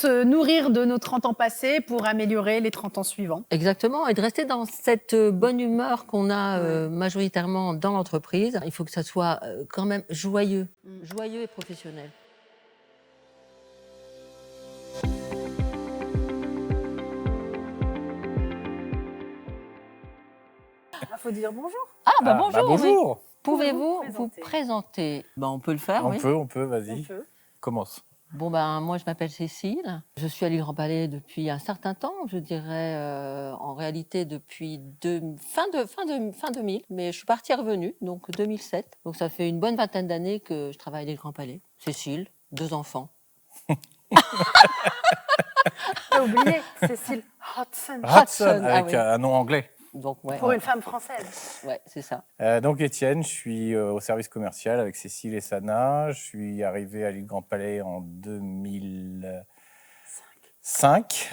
se nourrir de nos 30 ans passés pour améliorer les 30 ans suivants. Exactement, et de rester dans cette bonne humeur qu'on a majoritairement dans l'entreprise. Il faut que ça soit quand même joyeux, joyeux et professionnel. Il faut dire bonjour. Bonjour. Bonjour. Oui. Pouvez-vous vous présenter? On peut le faire, oui. On peut, vas-y. Commence. Moi, je m'appelle Cécile. Je suis à l'île Grand Palais depuis un certain temps. Je dirais, en réalité, depuis fin 2000. Mais je suis partie et revenue, donc 2007. Donc, ça fait une bonne vingtaine d'années que je travaille à l'île Grand Palais. Cécile, 2 enfants. T'as oublié, Cécile Hudson. Hudson, avec un nom anglais. Donc, Pour une femme française. Ouais, c'est ça. Donc Étienne, je suis au service commercial avec Cécile et Sana. Je suis arrivé à l'île Grand Palais en 2005.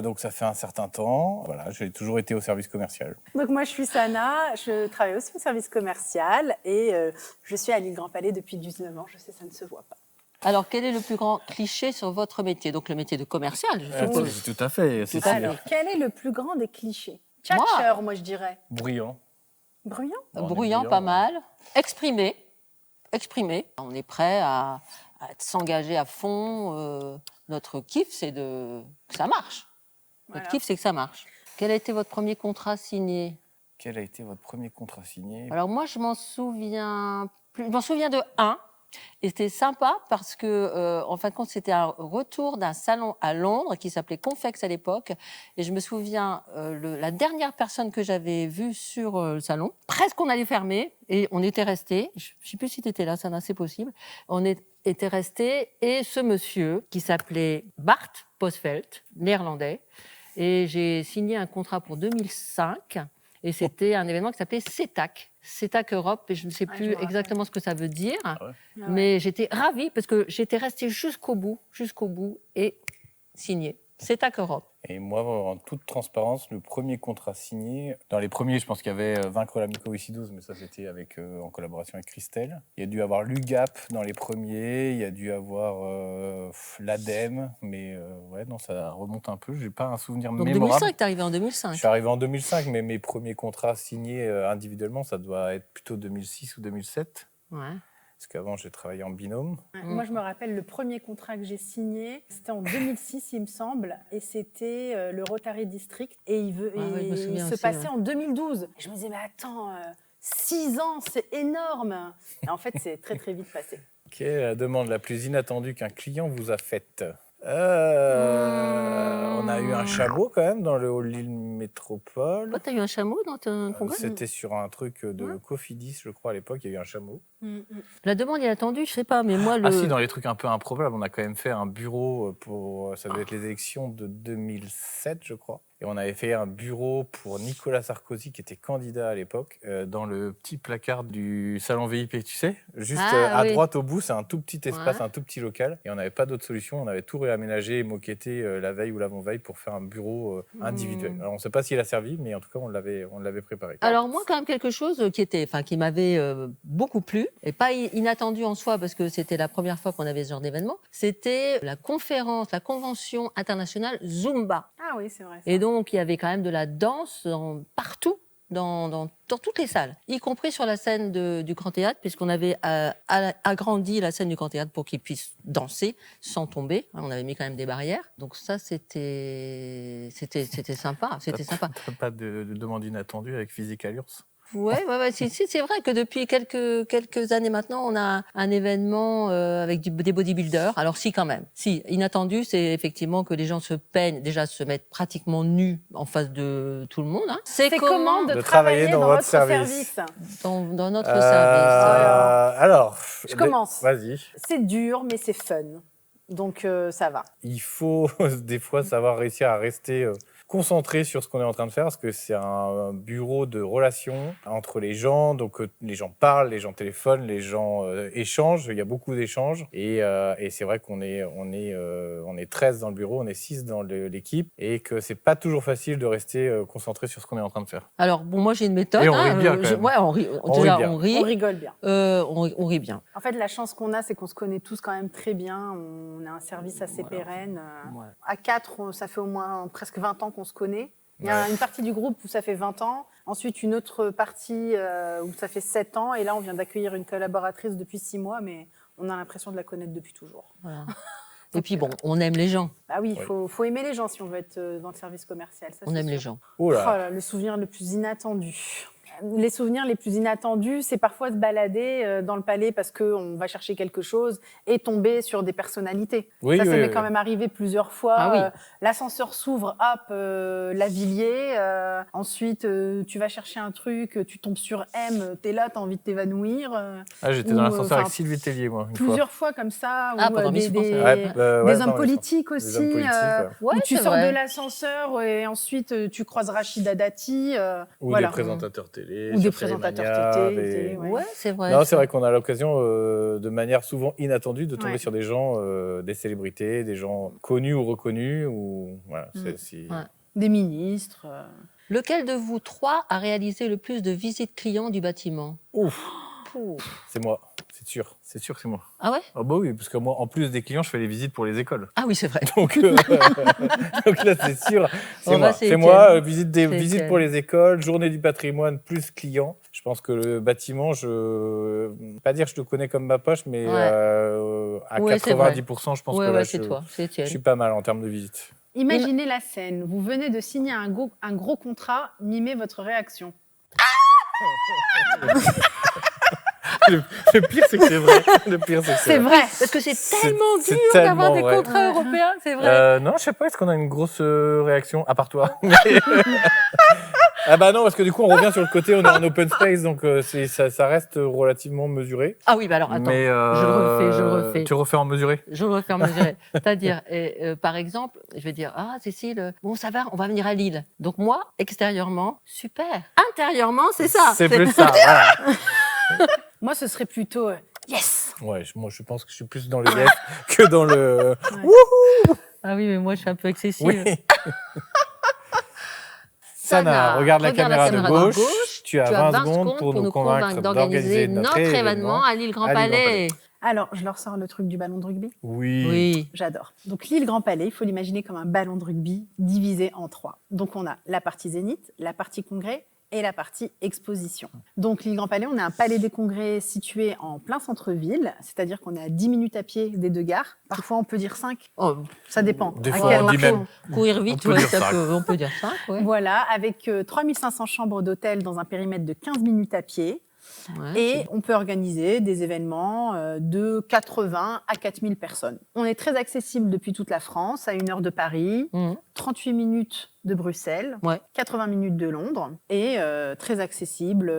Donc ça fait un certain temps. Voilà, j'ai toujours été au service commercial. Donc moi je suis Sana, je travaille aussi au service commercial et je suis à l'île Grand Palais depuis 19 ans. Je sais, ça ne se voit pas. Alors, quel est le plus grand cliché sur votre métier? Donc le métier de commercial, je suppose. Tout à fait. Alors, quel est le plus grand des clichés? Tchatcheur, moi je dirais. Bruyant. Bruyant? Bruyant, pas mal. Exprimé. On est prêt à s'engager à fond. Notre kiff, c'est que ça marche. Voilà. Notre kiff, c'est que ça marche. Quel a été votre premier contrat signé? Quel a été votre premier contrat signé? Alors moi, je m'en souviens de un. Et c'était sympa parce que, en fin de compte, c'était un retour d'un salon à Londres qui s'appelait Confex à l'époque. Et je me souviens, la dernière personne que j'avais vue sur le salon, presque on allait fermer et on était restés. Je ne sais plus si tu étais là, ça c'est possible. On était restés et ce monsieur qui s'appelait Bart Posvelt, néerlandais. Et j'ai signé un contrat pour 2005 et c'était un événement qui s'appelait CETAC Europe, et je ne sais plus exactement ce que ça veut dire, mais j'étais ravie parce que j'étais restée jusqu'au bout et signé. CETAC Europe. Et moi, en toute transparence, le premier contrat signé, dans les premiers, je pense qu'il y avait Vaincre la mycoviscidose, mais ça c'était en collaboration avec Christelle. Il y a dû avoir l'UGAP dans les premiers, il y a dû avoir l'ADEME, mais ça remonte un peu, j'ai pas un souvenir Donc mémorable. 2005, t'es arrivé en 2005. Je suis arrivé en 2005, mais mes premiers contrats signés individuellement, ça doit être plutôt 2006 ou 2007. Ouais. Parce qu'avant, j'ai travaillé en binôme. Moi, je me rappelle le premier contrat que j'ai signé, c'était en 2006, il me semble, et c'était le Rotary District, et il se passait en 2012. Et je me disais, mais attends, 6 ans, c'est énorme. Et en fait, c'est très, très vite passé. Quelle est la demande la plus inattendue qu'un client vous a faite? On a eu un chameau quand même dans le hall Lille Métropole. Toi, t'as eu un chameau dans ton congrès? C'était sur un truc de Cofidis, je crois, à l'époque, il y a eu un chameau. La demande inattendue, je sais pas, mais moi... Ah si, dans les trucs un peu improbables, on a quand même fait un bureau pour... Ça devait être les élections de 2007, je crois. Et on avait fait un bureau pour Nicolas Sarkozy, qui était candidat à l'époque, dans le petit placard du salon VIP, tu sais. Juste à droite au bout, c'est un tout petit espace, un tout petit local. Et on n'avait pas d'autre solution. On avait tout réaménagé et moquetté la veille ou l'avant-veille pour faire un bureau individuel. Alors on ne sait pas s'il a servi, mais en tout cas, on l'avait préparé. Alors moi, quand même, quelque chose qui m'avait beaucoup plu, et pas inattendu en soi, parce que c'était la première fois qu'on avait ce genre d'événement, c'était la convention internationale Zumba. Ah oui, c'est vrai. Ça. Et donc, il y avait quand même de la danse partout, dans toutes les salles, y compris sur la scène du Grand Théâtre, puisqu'on avait agrandi la scène du Grand Théâtre pour qu'ils puissent danser sans tomber. On avait mis quand même des barrières. Donc ça, c'était sympa. T'as pas de demande inattendue avec Physical Urs? Ouais, c'est vrai que depuis quelques années maintenant, on a un événement avec des bodybuilders. Alors si, quand même. Si, inattendu, c'est effectivement que les gens se peignent, déjà se mettent pratiquement nus en face de tout le monde. Hein. C'est comment de travailler dans votre service dans notre service. Alors, je commence. Vas-y. C'est dur, mais c'est fun. Donc ça va. Il faut des fois savoir réussir à rester concentré sur ce qu'on est en train de faire, parce que c'est un bureau de relations entre les gens. Donc, les gens parlent, les gens téléphonent, les gens échangent. Il y a beaucoup d'échanges. Et c'est vrai qu'on est 13 dans le bureau, on est 6 dans l'équipe, et que c'est pas toujours facile de rester concentré sur ce qu'on est en train de faire. Alors, bon, moi, j'ai une méthode. Et on rit bien, quand même. Ouais, on rit. On Déjà, rit bien. on rit. On rigole bien. On rit bien. En fait, la chance qu'on a, c'est qu'on se connaît tous quand même très bien. On a un service assez pérenne. Ouais. À 4, ça fait au moins presque 20 ans qu'on se connaît. Il y a une partie du groupe où ça fait 20 ans. Ensuite, une autre partie où ça fait 7 ans. Et là, on vient d'accueillir une collaboratrice depuis 6 mois, mais on a l'impression de la connaître depuis toujours. Voilà. Et puis, bon, on aime les gens. Bah oui, il faut aimer les gens si on veut être dans le service commercial. Ça, On aime sûr. les gens. Oh là. Oh là, le souvenir le plus inattendu. Les souvenirs les plus inattendus, c'est parfois se balader dans le palais parce qu'on va chercher quelque chose et tomber sur des personnalités. Oui, ça oui, m'est oui. quand même arrivé plusieurs fois. Ah oui. L'ascenseur s'ouvre, hop, Lavilliers. Ensuite, tu vas chercher un truc, tu tombes sur M, t'es là, t'as envie de t'évanouir. J'étais dans l'ascenseur avec Sylvie Tellier, moi, une fois. Plusieurs fois comme ça. Ah, ou, pendant Miss France, des Ouais, hommes politiques aussi. Des hommes politiques, Ouais, où tu c'est sors vrai. de l'ascenseur et ensuite tu croises Rachida Dati. Ou voilà. des présentateurs télé. Ou des sur présentateurs Télémania, télé. Ouais, c'est vrai. Non, c'est vrai qu'on a l'occasion, de manière souvent inattendue, de tomber Ouais. sur des gens, des célébrités, des gens connus ou reconnus. Ou, voilà, Ouais. Des ministres. Lequel de vous trois a réalisé le plus de visites clients du bâtiment? Ouf, c'est moi, c'est sûr que c'est moi. Ah ouais? Ah bah oui, parce que moi, en plus des clients, je fais les visites pour les écoles. Ah oui, c'est vrai. Donc, donc là, c'est sûr, c'est Oh, moi. bah, c'est C'est moi, Étienne. visite Étienne. pour les écoles, journée du patrimoine, plus clients. Je pense que le bâtiment, pas dire que je le connais comme ma poche, mais Ouais. à Ouais, c'est vrai. 90%, je pense Ouais, que là, ouais, c'est toi, c'est je Étienne. suis pas mal en termes de visites. Imaginez la scène. Vous venez de signer un gros contrat. Mimez votre réaction. Le pire, c'est que c'est vrai. Le pire, c'est que C'est vrai. Parce que c'est tellement c'est dur tellement d'avoir des vrai. contrats européens, c'est vrai. Non, je sais pas, est-ce qu'on a une grosse réaction, à part toi? Ah bah non, parce que du coup, on revient sur le côté, on est en open space, donc ça reste relativement mesuré. Ah oui, bah alors attends, Mais, je le refais. Tu refais en mesuré? Je le refais en mesuré. C'est-à-dire, par exemple, je vais dire, ah Cécile, bon ça va, on va venir à Lille. Donc moi, extérieurement, super. Intérieurement, c'est ça. C'est plus ça, voilà. Moi, ce serait plutôt yes. Ouais, moi, je pense que je suis plus dans le yes que dans le... Ah oui, mais moi, je suis un peu excessive. Oui. Sana, regarde la caméra de gauche. Tu as 20 secondes pour nous convaincre d'organiser notre événement à Lille Grand à Lille Grand Palais. Palais. Alors, je leur sors le truc du ballon de rugby. Oui. Oui. J'adore. Donc, l'île Grand Palais, il faut l'imaginer comme un ballon de rugby divisé en 3. Donc, on a la partie zénith, la partie congrès et la partie exposition. Donc, l'île Grand Palais, on a un palais des congrès situé en plein centre-ville, c'est-à-dire qu'on est à 10 minutes à pied des deux gares. Parfois, on peut dire 5. Oh, Ça dépend. Des À fois, quel on dit marché même. courir vite, On peut ouais, dire ça cinq. on peut dire 5. Ouais. Voilà, avec 3500 chambres d'hôtel dans un périmètre de 15 minutes à pied. Ouais, Et on peut organiser des événements de 80 à 4000 personnes. On est très accessible depuis toute la France, à 1 heure de Paris, 38 minutes de Bruxelles, Ouais. 80 minutes de Londres, et très accessible,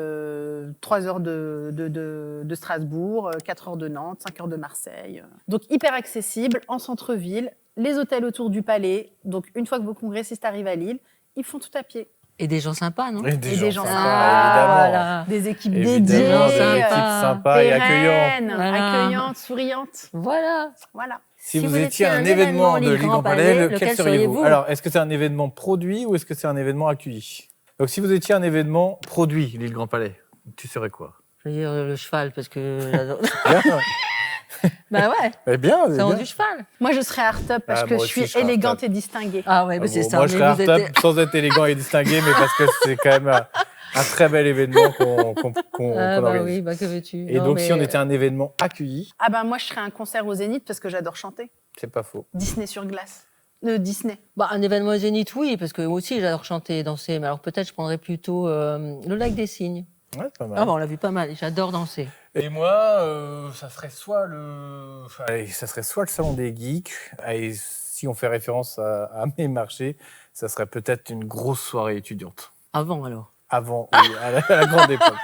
3 heures de Strasbourg, 4 heures de Nantes, 5 heures de Marseille. Donc hyper accessible, en centre-ville, les hôtels autour du palais. Donc une fois que vos congressistes arrivent à Lille, ils font tout à pied. Et des gens sympas, non? Et des Et gens des gens sympas, sympas, évidemment. Voilà. Des équipes Évidemment, dédiées, des équipes sympas et accueillantes. pérennes, Voilà. accueillantes, souriantes. Voilà. Voilà. Si vous étiez un événement de Lille Grand Palais, lequel seriez-vous? Alors, est-ce que c'est un événement produit ou est-ce que c'est un événement accueilli? Donc, si vous étiez un événement produit, Lille Grand Palais, tu serais quoi? Je veux dire le cheval, parce que j'adore. Bien, Bah ouais, eh bien, c'est bien. du cheval. Moi, je serais art-up parce Ah, que moi je aussi, suis je serais élégante art-up. et distinguée. Ah ouais, mais Ah c'est bon, ça. moi, mais je serais vous art-up êtes- sans être élégant et distingué, mais parce que c'est quand même un très bel événement qu'on Ah bah organise. oui, bah que veux-tu? Et Non, donc, mais- si on était un événement accueilli, Ah ben moi, je serais un concert au Zénith parce que j'adore chanter. c'est pas faux. Disney sur glace. Disney. Bah, un événement Zénith, oui, parce que moi aussi j'adore chanter et danser, mais alors peut-être je prendrais plutôt le Lac des Cygnes. Ouais, pas mal. Ah bon, on l'a vu pas mal, et j'adore danser. Et moi, ça serait soit le salon des geeks. Et si on fait référence à mes marchés, ça serait peut-être une grosse soirée étudiante. Avant alors. Avant, oui, à la grande époque.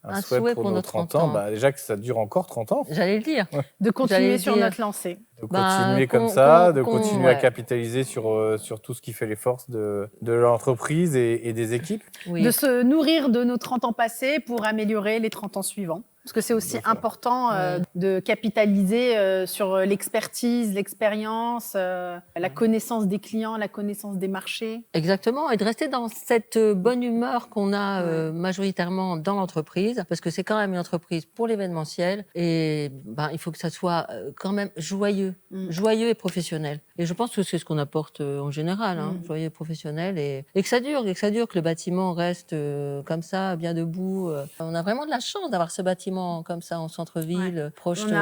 un souhait pour nos 30 ans. Bah, déjà que ça dure encore 30 ans. J'allais le dire. De continuer sur notre lancée. De continuer comme ça, de continuer à capitaliser sur tout ce qui fait les forces de l'entreprise et des équipes. De se nourrir de nos 30 ans passés pour améliorer les 30 ans suivants. Parce que c'est aussi important de capitaliser sur l'expertise, l'expérience, la connaissance des clients, la connaissance des marchés. Exactement, et de rester dans cette bonne humeur qu'on a majoritairement dans l'entreprise, parce que c'est quand même une entreprise pour l'événementiel, et il faut que ça soit quand même joyeux, joyeux et professionnel. Et je pense que c'est ce qu'on apporte en général, joyeux et professionnel, et que ça dure, que le bâtiment reste comme ça, bien debout. On a vraiment de la chance d'avoir ce bâtiment comme ça en centre-ville, proche. On a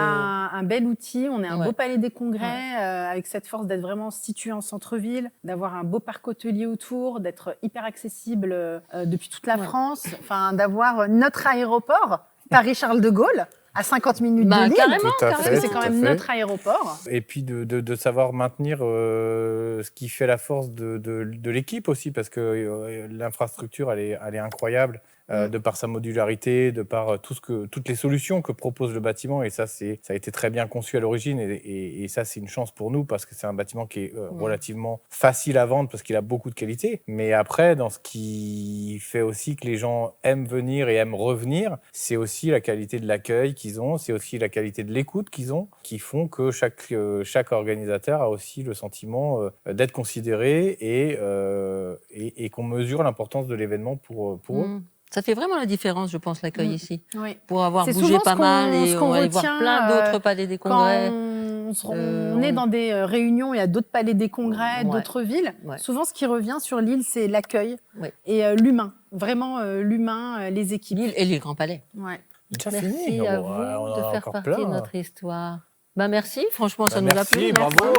un bel outil, on est un beau palais des congrès avec cette force d'être vraiment situé en centre-ville, d'avoir un beau parc hôtelier autour, d'être hyper accessible depuis toute la France, enfin d'avoir notre aéroport, Paris-Charles de Gaulle, à 50 minutes de Lille. Carrément, parce que c'est quand même notre aéroport. Et puis de savoir maintenir ce qui fait la force de l'équipe aussi, parce que l'infrastructure, elle est incroyable. De par sa modularité, de par toutes les solutions que propose le bâtiment. Et ça a été très bien conçu à l'origine. Et ça, c'est une chance pour nous parce que c'est un bâtiment qui est relativement facile à vendre parce qu'il a beaucoup de qualité. Mais après, dans ce qui fait aussi que les gens aiment venir et aiment revenir, c'est aussi la qualité de l'accueil qu'ils ont, c'est aussi la qualité de l'écoute qu'ils ont, qui font que chaque organisateur a aussi le sentiment d'être considéré et qu'on mesure l'importance de l'événement pour eux. Ça fait vraiment la différence, je pense, l'accueil ici. Oui. Pour avoir bougé pas mal et on va aller voir plein d'autres palais des congrès. Quand on est dans des réunions, il y a d'autres palais des congrès, d'autres villes. Souvent, ce qui revient sur l'île, c'est l'accueil et l'humain. Vraiment l'humain, les équipes. L'île et les grands palais. Merci à vous de faire partie de notre histoire. Merci, franchement, ça nous a plu. Merci, bravo.